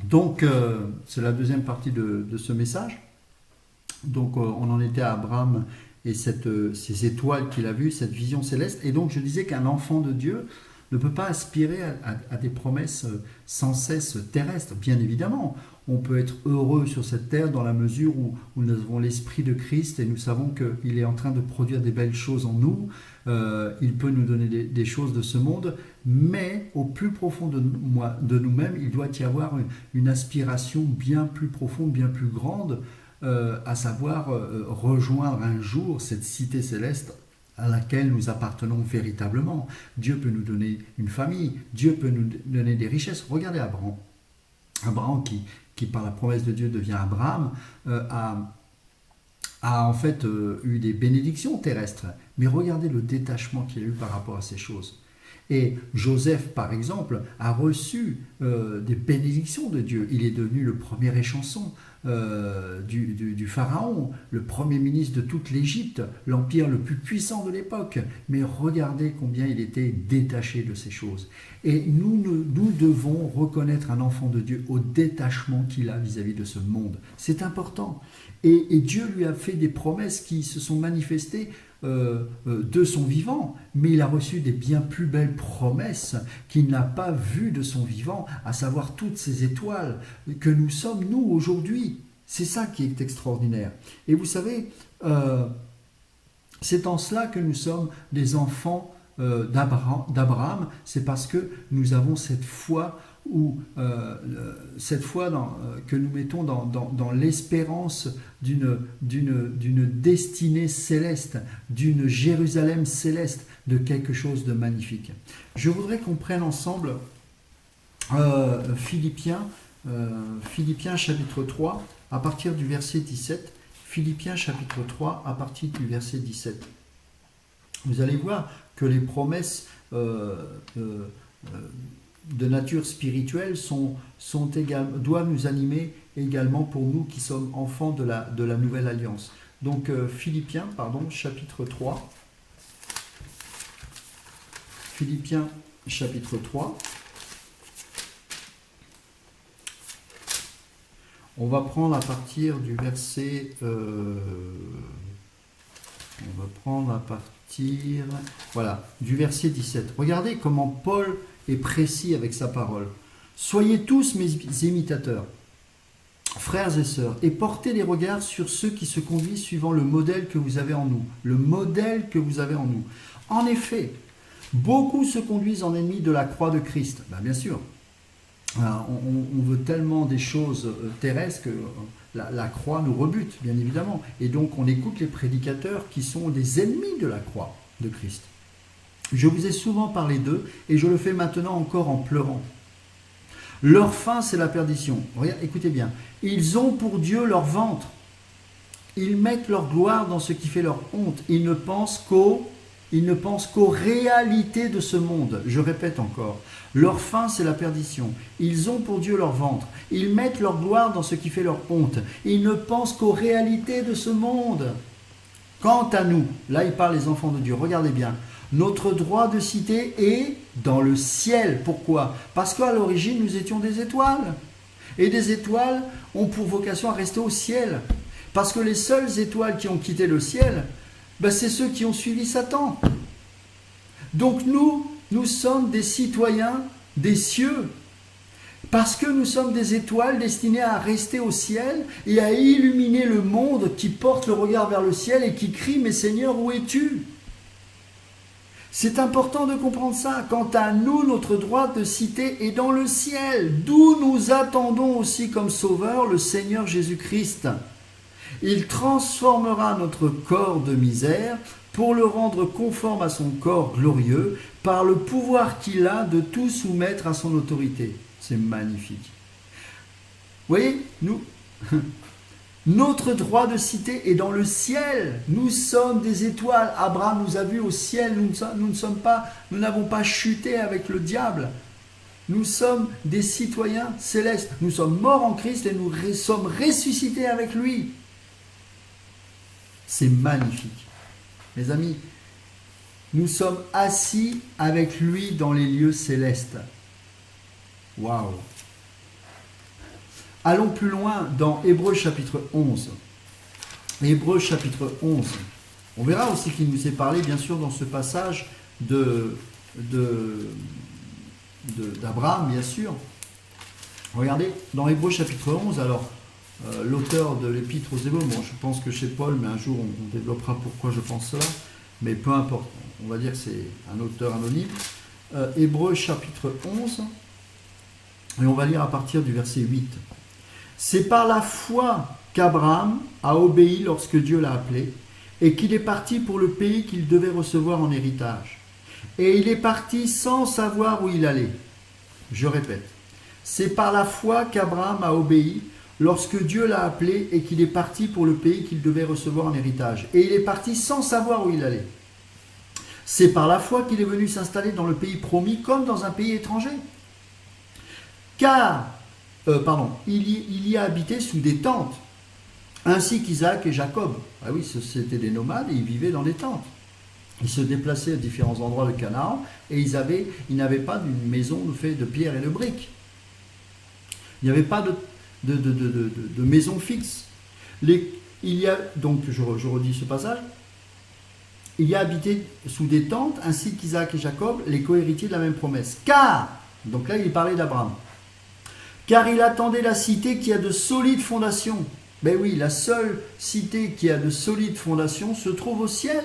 Donc, c'est la deuxième partie de ce message. Donc, on en était à Abraham et ces étoiles qu'il a vues, cette vision céleste. Et donc, je disais qu'un enfant de Dieu ne peut pas aspirer à des promesses sans cesse terrestres. Bien évidemment, on peut être heureux sur cette terre dans la mesure où nous avons l'Esprit de Christ et nous savons qu'il est en train de produire des belles choses en nous. Il peut nous donner des choses de ce monde, mais au plus profond de nous-mêmes, il doit y avoir une aspiration bien plus profonde, bien plus grande, à savoir rejoindre un jour cette cité céleste à laquelle nous appartenons véritablement. Dieu peut nous donner une famille, Dieu peut nous donner des richesses. Regardez Abraham. Abraham qui par la promesse de Dieu devient Abraham, a en fait eu des bénédictions terrestres. Mais regardez le détachement qu'il a eu par rapport à ces choses. Et Joseph, par exemple, a reçu des bénédictions de Dieu. Il est devenu le premier échanson du Pharaon, le premier ministre de toute l'Égypte, l'empire le plus puissant de l'époque. Mais regardez combien il était détaché de ces choses. Et nous devons reconnaître un enfant de Dieu au détachement qu'il a vis-à-vis de ce monde. C'est important. Et Dieu lui a fait des promesses qui se sont manifestées de son vivant, mais il a reçu des bien plus belles promesses qu'il n'a pas vues de son vivant, à savoir toutes ces étoiles que nous sommes, nous, aujourd'hui. C'est ça qui est extraordinaire. Et vous savez, c'est en cela que nous sommes des enfants d'Abraham, c'est parce que nous avons cette foi que nous mettons dans l'espérance d'une destinée céleste, d'une Jérusalem céleste, de quelque chose de magnifique. Je voudrais qu'on prenne ensemble Philippiens chapitre 3, à partir du verset 17. Philippiens chapitre 3, à partir du verset 17. Vous allez voir que les promesses de nature spirituelle doivent nous animer également pour nous qui sommes enfants de la nouvelle alliance. Donc Philippiens, chapitre 3. Philippiens, chapitre 3. On va prendre à partir du verset... du verset 17. Regardez comment Paul est précis avec sa parole. Soyez tous mes imitateurs, frères et sœurs, et portez les regards sur ceux qui se conduisent suivant le modèle que vous avez en nous. Le modèle que vous avez en nous. En effet, beaucoup se conduisent en ennemis de la croix de Christ. Bien sûr, on veut tellement des choses terrestres que la croix nous rebute, bien évidemment. Et donc on écoute les prédicateurs qui sont des ennemis de la croix de Christ. Je vous ai souvent parlé d'eux et je le fais maintenant encore en pleurant. Leur fin, c'est la perdition. Regarde, écoutez bien. Ils ont pour Dieu leur ventre. Ils mettent leur gloire dans ce qui fait leur honte. Ils ne pensent qu'aux réalités de ce monde. Je répète encore. Leur fin, c'est la perdition. Ils ont pour Dieu leur ventre. Ils mettent leur gloire dans ce qui fait leur honte. Ils ne pensent qu'aux réalités de ce monde. Quant à nous, là il parle les enfants de Dieu, regardez bien, notre droit de cité est dans le ciel. Pourquoi ? Parce qu'à l'origine, nous étions des étoiles. Et des étoiles ont pour vocation à rester au ciel. Parce que les seules étoiles qui ont quitté le ciel, c'est ceux qui ont suivi Satan. Donc nous sommes des citoyens des cieux. Parce que nous sommes des étoiles destinées à rester au ciel et à illuminer le monde qui porte le regard vers le ciel et qui crie « Mais Seigneur, où es-tu » ? C'est important de comprendre ça. Quant à nous, notre droit de cité est dans le ciel, d'où nous attendons aussi comme sauveur le Seigneur Jésus-Christ. Il transformera notre corps de misère pour le rendre conforme à son corps glorieux par le pouvoir qu'il a de tout soumettre à son autorité. C'est magnifique. Vous voyez, notre droit de cité est dans le ciel. Nous sommes des étoiles. Abraham nous a vus au ciel. Nous n'avons pas chuté avec le diable. Nous sommes des citoyens célestes. Nous sommes morts en Christ et nous sommes ressuscités avec lui. C'est magnifique. Mes amis, nous sommes assis avec lui dans les lieux célestes. Waouh! Allons plus loin dans Hébreux chapitre 11. Hébreux chapitre 11. On verra aussi qu'il nous est parlé, bien sûr, dans ce passage d'Abraham, bien sûr. Regardez, dans Hébreux chapitre 11, alors, l'auteur de l'épître aux Hébreux, bon, je pense que chez Paul, mais un jour on développera pourquoi je pense cela, mais peu importe, on va dire que c'est un auteur anonyme. Hébreux chapitre 11, et on va lire à partir du verset 8. C'est par la foi qu'Abraham a obéi lorsque Dieu l'a appelé, et qu'il est parti pour le pays qu'il devait recevoir en héritage. Et il est parti sans savoir où il allait. Je répète, c'est par la foi qu'Abraham a obéi lorsque Dieu l'a appelé et qu'il est parti pour le pays qu'il devait recevoir en héritage. Et il est parti sans savoir où il allait. C'est par la foi qu'il est venu s'installer dans le pays promis comme dans un pays étranger. Car, il y a habité sous des tentes, ainsi qu'Isaac et Jacob. Ah oui, c'était des nomades et ils vivaient dans des tentes. Ils se déplaçaient à différents endroits de Canaan et ils n'avaient pas d'une maison faite de pierre et de briques. Il n'y avait pas de maison fixe. Donc, je redis ce passage. Il y a habité sous des tentes, ainsi qu'Isaac et Jacob, les cohéritiers de la même promesse. Car, donc là il parlait d'Abraham, car il attendait la cité qui a de solides fondations. Ben oui, la seule cité qui a de solides fondations se trouve au ciel.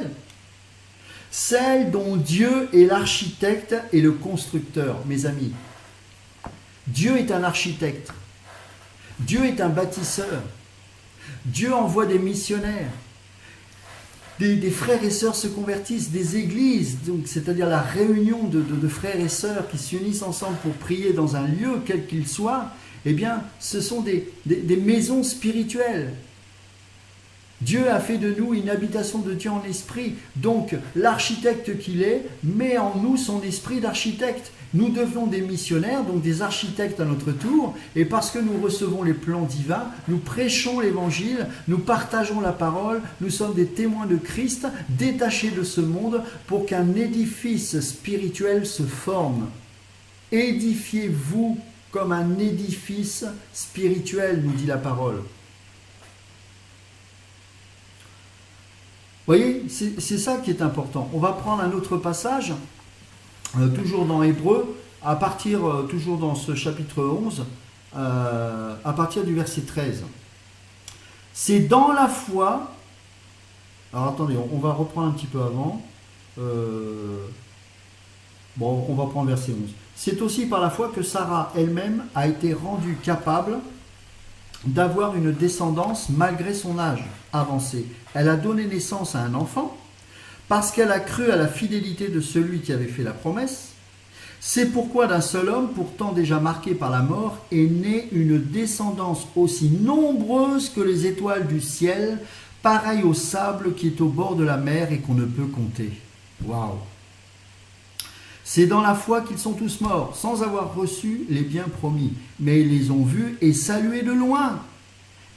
Celle dont Dieu est l'architecte et le constructeur, mes amis. Dieu est un architecte. Dieu est un bâtisseur. Dieu envoie des missionnaires. Des frères et sœurs se convertissent, des églises, c'est-à-dire la réunion de frères et sœurs qui s'unissent ensemble pour prier dans un lieu, quel qu'il soit, eh bien, ce sont des maisons spirituelles. Dieu a fait de nous une habitation de Dieu en esprit. Donc, l'architecte qu'il est met en nous son esprit d'architecte. Nous devenons des missionnaires, donc des architectes à notre tour. Et parce que nous recevons les plans divins, nous prêchons l'évangile, nous partageons la parole, nous sommes des témoins de Christ, détachés de ce monde pour qu'un édifice spirituel se forme. Édifiez-vous comme un édifice spirituel, nous dit la parole. Vous voyez, c'est ça qui est important. On va prendre un autre passage, toujours dans Hébreux, à partir, toujours dans ce chapitre 11, à partir du verset 13. C'est dans la foi... Alors attendez, on va reprendre un petit peu avant. On va prendre verset 11. C'est aussi par la foi que Sarah elle-même a été rendue capable d'avoir une descendance malgré son âge avancé. Elle a donné naissance à un enfant parce qu'elle a cru à la fidélité de celui qui avait fait la promesse. C'est pourquoi d'un seul homme, pourtant déjà marqué par la mort, est née une descendance aussi nombreuse que les étoiles du ciel, pareille au sable qui est au bord de la mer et qu'on ne peut compter. Waouh! C'est dans la foi qu'ils sont tous morts, sans avoir reçu les biens promis. Mais ils les ont vus et salués de loin.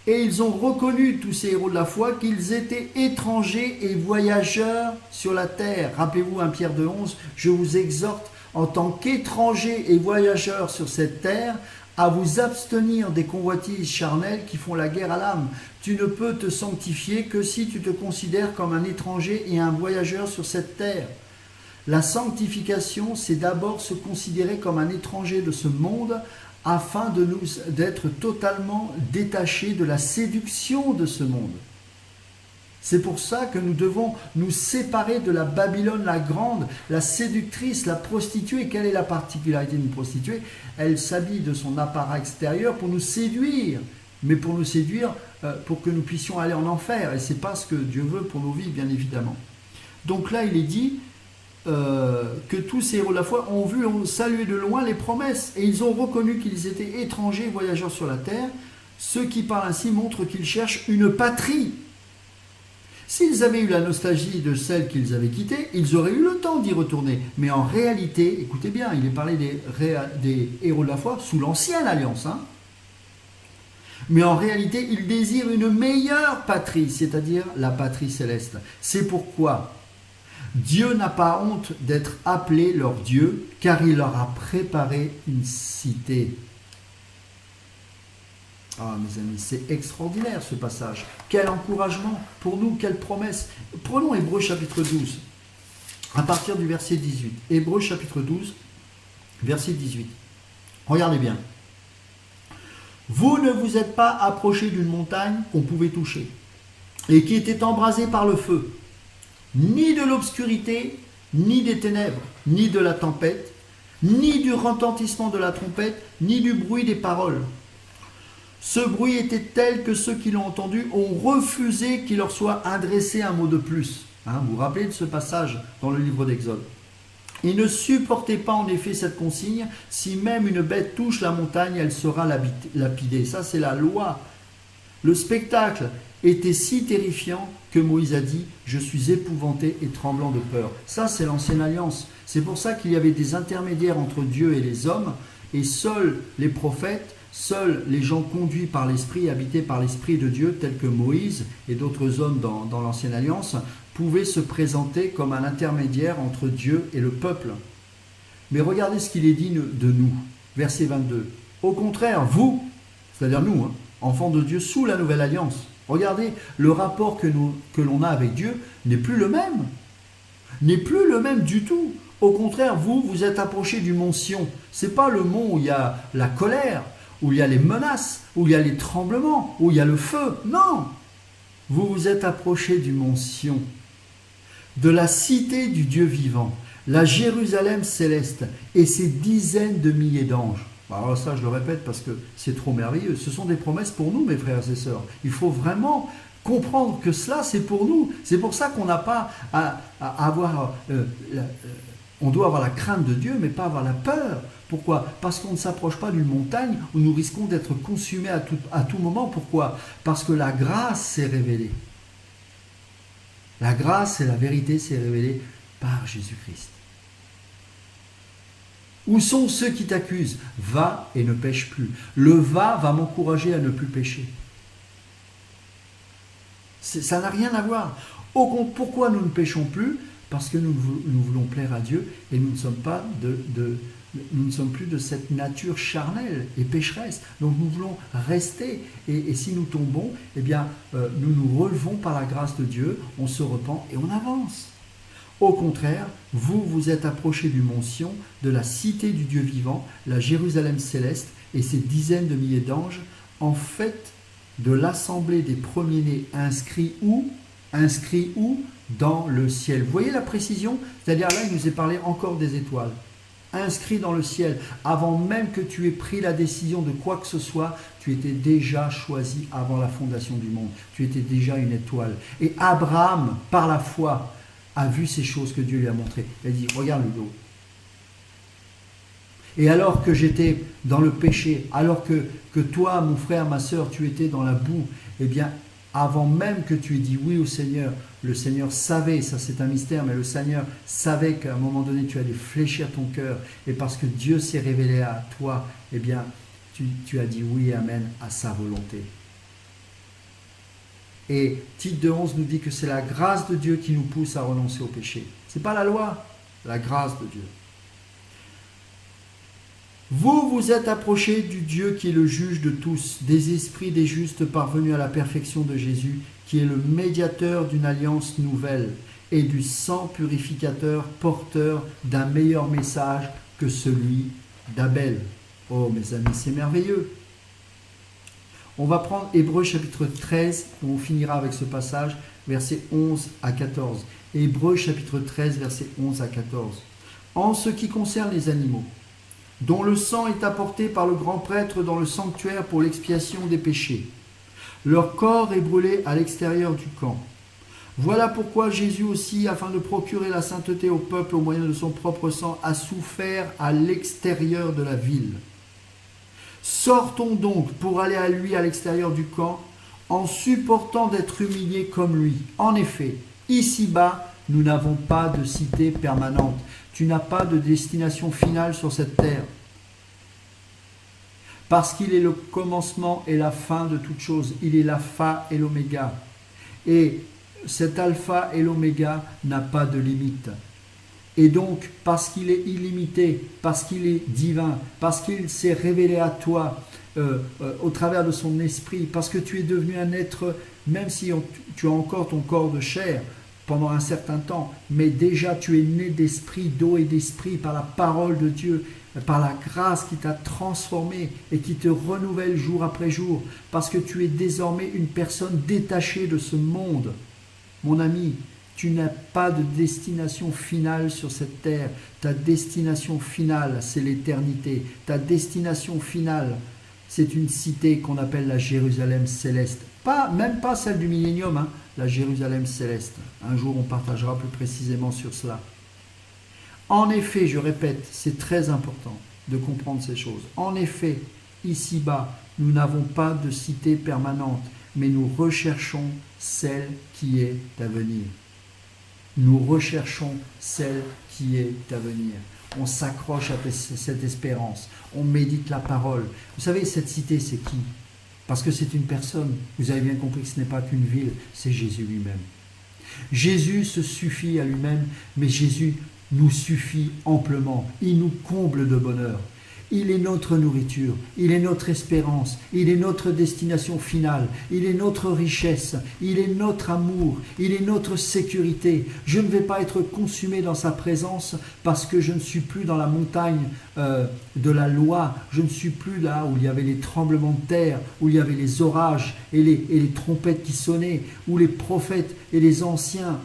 Et ils ont reconnu, tous ces héros de la foi, qu'ils étaient étrangers et voyageurs sur la terre. Rappelez-vous 1 Pierre 2,11, je vous exhorte, en tant qu'étrangers et voyageurs sur cette terre, à vous abstenir des convoitises charnelles qui font la guerre à l'âme. Tu ne peux te sanctifier que si tu te considères comme un étranger et un voyageur sur cette terre. La sanctification, c'est d'abord se considérer comme un étranger de ce monde afin d'être totalement détachés de la séduction de ce monde. C'est pour ça que nous devons nous séparer de la Babylone la grande, la séductrice, la prostituée. Quelle est la particularité d'une prostituée? Elle s'habille de son apparat extérieur pour nous séduire, mais pour nous séduire pour que nous puissions aller en enfer. Et ce n'est pas ce que Dieu veut pour nos vies, bien évidemment. Donc là, il est dit que tous ces héros de la foi ont vu, ont salué de loin les promesses et ils ont reconnu qu'ils étaient étrangers et voyageurs sur la terre. Ceux qui parlent ainsi montrent qu'ils cherchent une patrie. S'ils avaient eu la nostalgie de celle qu'ils avaient quittée, ils auraient eu le temps d'y retourner. Mais en réalité, écoutez bien, il est parlé des héros de la foi sous l'ancienne alliance. Mais en réalité, ils désirent une meilleure patrie, c'est-à-dire la patrie céleste. C'est pourquoi Dieu n'a pas honte d'être appelé leur Dieu, car il leur a préparé une cité. Ah, mes amis, c'est extraordinaire ce passage. Quel encouragement pour nous, quelle promesse. Prenons Hébreux chapitre 12, à partir du verset 18. Hébreux chapitre 12, verset 18. Regardez bien. Vous ne vous êtes pas approchés d'une montagne qu'on pouvait toucher et qui était embrasée par le feu, ni de l'obscurité, ni des ténèbres, ni de la tempête, ni du retentissement de la trompette, ni du bruit des paroles. Ce bruit était tel que ceux qui l'ont entendu ont refusé qu'il leur soit adressé un mot de plus. Vous vous rappelez de ce passage dans le livre d'Exode. Ils ne supportaient pas en effet cette consigne. Si même une bête touche la montagne, elle sera lapidée. Ça, c'est la loi. Le spectacle était si terrifiant que Moïse a dit « Je suis épouvanté et tremblant de peur ». Ça, c'est l'ancienne alliance. C'est pour ça qu'il y avait des intermédiaires entre Dieu et les hommes, et seuls les prophètes, seuls les gens conduits par l'Esprit, habités par l'Esprit de Dieu, tels que Moïse et d'autres hommes dans l'ancienne alliance, pouvaient se présenter comme un intermédiaire entre Dieu et le peuple. Mais regardez ce qu'il est dit de nous. Verset 22. Au contraire, vous, c'est-à-dire nous, enfants de Dieu sous la nouvelle alliance, regardez, le rapport que l'on a avec Dieu n'est plus le même. N'est plus le même du tout. Au contraire, vous êtes approchés du mont Sion. Ce n'est pas le mont où il y a la colère, où il y a les menaces, où il y a les tremblements, où il y a le feu. Non! Vous vous êtes approchés du mont Sion, de la cité du Dieu vivant, la Jérusalem céleste et ses dizaines de milliers d'anges. Alors ça, je le répète parce que c'est trop merveilleux. Ce sont des promesses pour nous, mes frères et sœurs. Il faut vraiment comprendre que cela, c'est pour nous. C'est pour ça qu'on n'a pas à avoir... on doit avoir la crainte de Dieu, mais pas avoir la peur. Pourquoi? Parce qu'on ne s'approche pas d'une montagne où nous risquons d'être consumés à tout moment. Pourquoi? Parce que la grâce s'est révélée. La grâce et la vérité s'est révélée par Jésus-Christ. Où sont ceux qui t'accusent? Va et ne pêche plus. Le va m'encourager à ne plus pécher. Ça n'a rien à voir. Pourquoi nous ne péchons plus? Parce que nous voulons plaire à Dieu et nous ne sommes pas nous ne sommes plus de cette nature charnelle et pécheresse. Donc nous voulons rester et si nous tombons, eh bien nous nous relevons par la grâce de Dieu, on se repent et on avance. Au contraire, vous êtes approchés du mont Sion, de la cité du Dieu vivant, la Jérusalem céleste et ses dizaines de milliers d'anges, en fait de l'assemblée des premiers-nés inscrits où? Dans le ciel. Vous voyez la précision? C'est-à-dire là, il nous est parlé encore des étoiles. Inscrit dans le ciel, avant même que tu aies pris la décision de quoi que ce soit, tu étais déjà choisi avant la fondation du monde. Tu étais déjà une étoile. Et Abraham, par la foi, a vu ces choses que Dieu lui a montrées. Il a dit, regarde Ludo. Et alors que j'étais dans le péché, alors que toi, mon frère, ma sœur, tu étais dans la boue, eh bien, avant même que tu aies dit oui au Seigneur, le Seigneur savait, ça c'est un mystère, mais le Seigneur savait qu'à un moment donné, tu allais fléchir ton cœur. Et parce que Dieu s'est révélé à toi, eh bien, tu as dit oui et amen à sa volonté. Et Tite 2:11 nous dit que c'est la grâce de Dieu qui nous pousse à renoncer au péché. Ce n'est pas la loi, la grâce de Dieu. Vous êtes approchés du Dieu qui est le juge de tous, des esprits des justes parvenus à la perfection de Jésus, qui est le médiateur d'une alliance nouvelle et du sang purificateur porteur d'un meilleur message que celui d'Abel. Oh mes amis, c'est merveilleux. On va prendre Hébreux chapitre 13, on finira avec ce passage, versets 11 à 14. Hébreux chapitre 13, versets 11 à 14. En ce qui concerne les animaux, dont le sang est apporté par le grand prêtre dans le sanctuaire pour l'expiation des péchés. Leur corps est brûlé à l'extérieur du camp. Voilà pourquoi Jésus aussi, afin de procurer la sainteté au peuple au moyen de son propre sang, a souffert à l'extérieur de la ville. Sortons donc pour aller à lui à l'extérieur du camp, en supportant d'être humiliés comme lui. En effet, ici-bas, nous n'avons pas de cité permanente. Tu n'as pas de destination finale sur cette terre. Parce qu'il est le commencement et la fin de toute chose. Il est l'alpha et l'oméga. Et cet alpha et l'oméga n'a pas de limite. Et donc, parce qu'il est illimité, parce qu'il est divin, parce qu'il s'est révélé à toi au travers de son esprit, parce que tu es devenu un être, même si tu as encore ton corps de chair pendant un certain temps, mais déjà tu es né d'esprit, d'eau et d'esprit par la parole de Dieu, par la grâce qui t'a transformé et qui te renouvelle jour après jour, parce que tu es désormais une personne détachée de ce monde. Mon ami, tu n'as pas de destination finale sur cette terre. Ta destination finale, c'est l'éternité. Ta destination finale, c'est une cité qu'on appelle la Jérusalem céleste. Même pas celle du millénium, hein, la Jérusalem céleste. Un jour, on partagera plus précisément sur cela. En effet, je répète, c'est très important de comprendre ces choses. En effet, ici-bas, nous n'avons pas de cité permanente, mais nous recherchons celle qui est à venir. Nous recherchons celle qui est à venir. On s'accroche à cette espérance. On médite la parole. Vous savez, cette cité, c'est qui? Parce que c'est une personne. Vous avez bien compris que ce n'est pas qu'une ville, c'est Jésus lui-même. Jésus se suffit à lui-même, mais Jésus nous suffit amplement. Il nous comble de bonheur. Il est notre nourriture, il est notre espérance, il est notre destination finale, il est notre richesse, il est notre amour, il est notre sécurité. Je ne vais pas être consumé dans sa présence parce que je ne suis plus dans la montagne de la loi, je ne suis plus là où il y avait les tremblements de terre, où il y avait les orages et les trompettes qui sonnaient, où les prophètes et les anciens,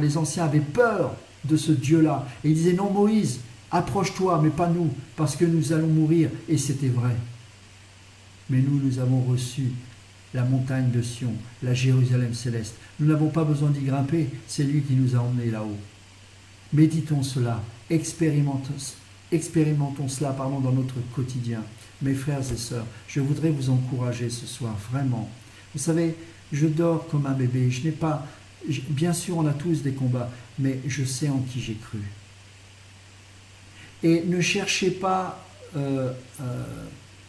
les anciens avaient peur de ce Dieu-là. Et ils disaient non Moïse, approche-toi, mais pas nous, parce que nous allons mourir. Et c'était vrai. Mais nous avons reçu la montagne de Sion, la Jérusalem céleste. Nous n'avons pas besoin d'y grimper, c'est lui qui nous a emmenés là-haut. Méditons cela, expérimentons cela dans notre quotidien. Mes frères et sœurs, je voudrais vous encourager ce soir, vraiment. Vous savez, je dors comme un bébé. Bien sûr, on a tous des combats, mais je sais en qui j'ai cru. Et ne cherchez pas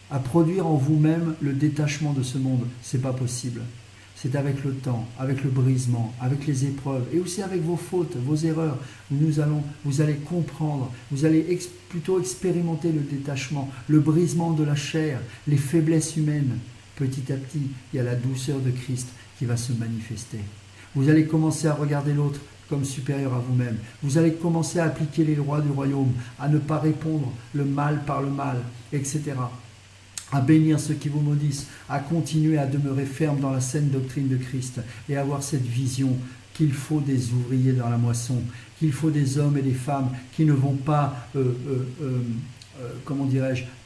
à produire en vous-même le détachement de ce monde. Ce n'est pas possible. C'est avec le temps, avec le brisement, avec les épreuves et aussi avec vos fautes, vos erreurs. Vous allez comprendre, vous allez plutôt expérimenter le détachement, le brisement de la chair, les faiblesses humaines. Petit à petit, il y a la douceur de Christ qui va se manifester. Vous allez commencer à regarder l'autre comme supérieur à vous-même. Vous allez commencer à appliquer les lois du royaume, à ne pas répondre le mal par le mal, etc. À bénir ceux qui vous maudissent, à continuer à demeurer ferme dans la saine doctrine de Christ et à avoir cette vision qu'il faut des ouvriers dans la moisson, qu'il faut des hommes et des femmes qui ne vont pas,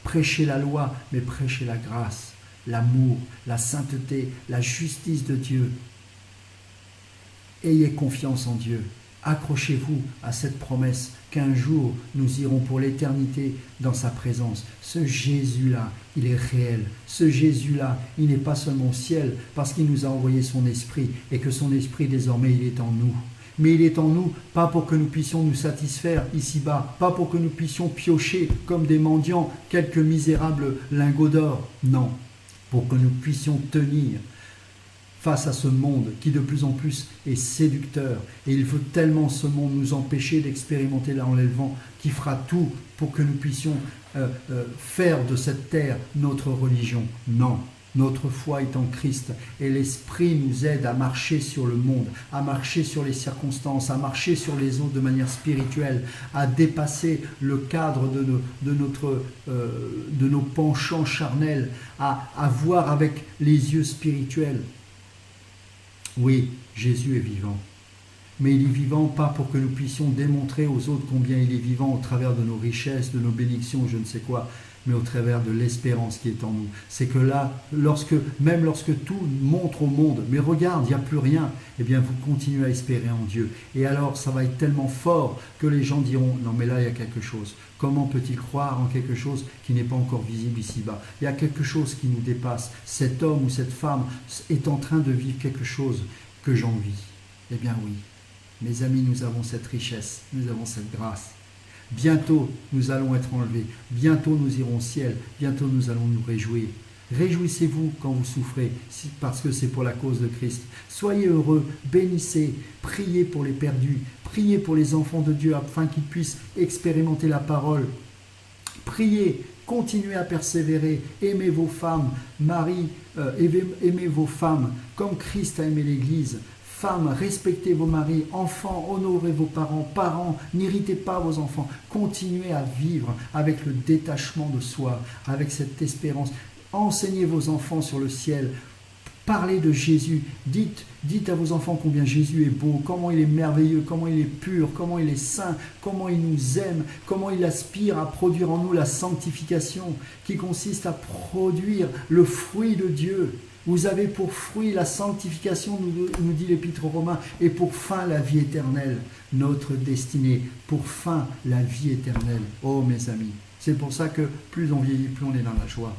prêcher la loi, mais prêcher la grâce, l'amour, la sainteté, la justice de Dieu. Ayez confiance en Dieu. Accrochez-vous à cette promesse qu'un jour nous irons pour l'éternité dans sa présence. Ce Jésus-là, il est réel. Ce Jésus-là, il n'est pas seulement au ciel parce qu'il nous a envoyé son esprit et que son esprit désormais il est en nous. Mais il est en nous, pas pour que nous puissions nous satisfaire ici-bas, pas pour que nous puissions piocher comme des mendiants quelques misérables lingots d'or. Non, pour que nous puissions tenir face à ce monde qui de plus en plus est séducteur. Et il veut tellement ce monde nous empêcher d'expérimenter l'enlèvement qui fera tout pour que nous puissions faire de cette terre notre religion. Non, notre foi est en Christ et l'Esprit nous aide à marcher sur le monde, à marcher sur les circonstances, à marcher sur les eaux de manière spirituelle, à dépasser le cadre de nos penchants charnels, à voir avec les yeux spirituels. Oui, Jésus est vivant. Mais il est vivant pas pour que nous puissions démontrer aux autres combien il est vivant au travers de nos richesses, de nos bénédictions, je ne sais quoi, mais au travers de l'espérance qui est en nous. C'est que là, même lorsque tout montre au monde, mais regarde, il n'y a plus rien, eh bien vous continuez à espérer en Dieu. Et alors ça va être tellement fort que les gens diront, non mais là il y a quelque chose. Comment peut-il croire en quelque chose qui n'est pas encore visible ici-bas? Il y a quelque chose qui nous dépasse. Cet homme ou cette femme est en train de vivre quelque chose que j'envie. Eh bien oui, mes amis, nous avons cette richesse, nous avons cette grâce. Bientôt, nous allons être enlevés. Bientôt, nous irons au ciel. Bientôt, nous allons nous réjouir. Réjouissez-vous quand vous souffrez, parce que c'est pour la cause de Christ. Soyez heureux, bénissez, priez pour les perdus, priez pour les enfants de Dieu afin qu'ils puissent expérimenter la parole. Priez, continuez à persévérer, aimez vos femmes, aimez vos femmes comme Christ a aimé l'Église. Femmes, respectez vos maris. Enfants, honorez vos parents. Parents, n'irritez pas vos enfants. Continuez à vivre avec le détachement de soi, avec cette espérance. Enseignez vos enfants sur le ciel. Parlez de Jésus. Dites à vos enfants combien Jésus est beau, comment il est merveilleux, comment il est pur, comment il est saint, comment il nous aime, comment il aspire à produire en nous la sanctification qui consiste à produire le fruit de Dieu. Vous avez pour fruit la sanctification, nous dit l'Épître aux Romains, et pour fin la vie éternelle, notre destinée, pour fin la vie éternelle. Oh mes amis, c'est pour ça que plus on vieillit, plus on est dans la joie.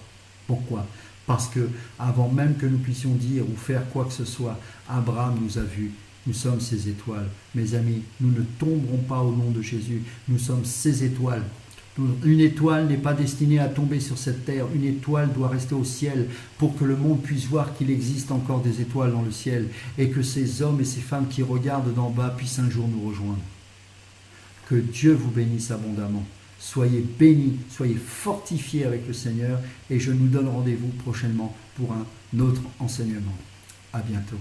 Pourquoi ? Parce que avant même que nous puissions dire ou faire quoi que ce soit, Abraham nous a vus. Nous sommes ses étoiles. Mes amis, nous ne tomberons pas au nom de Jésus. Nous sommes ses étoiles. Une étoile n'est pas destinée à tomber sur cette terre. Une étoile doit rester au ciel pour que le monde puisse voir qu'il existe encore des étoiles dans le ciel et que ces hommes et ces femmes qui regardent d'en bas puissent un jour nous rejoindre. Que Dieu vous bénisse abondamment. Soyez bénis, soyez fortifiés avec le Seigneur et je nous donne rendez-vous prochainement pour un autre enseignement. À bientôt.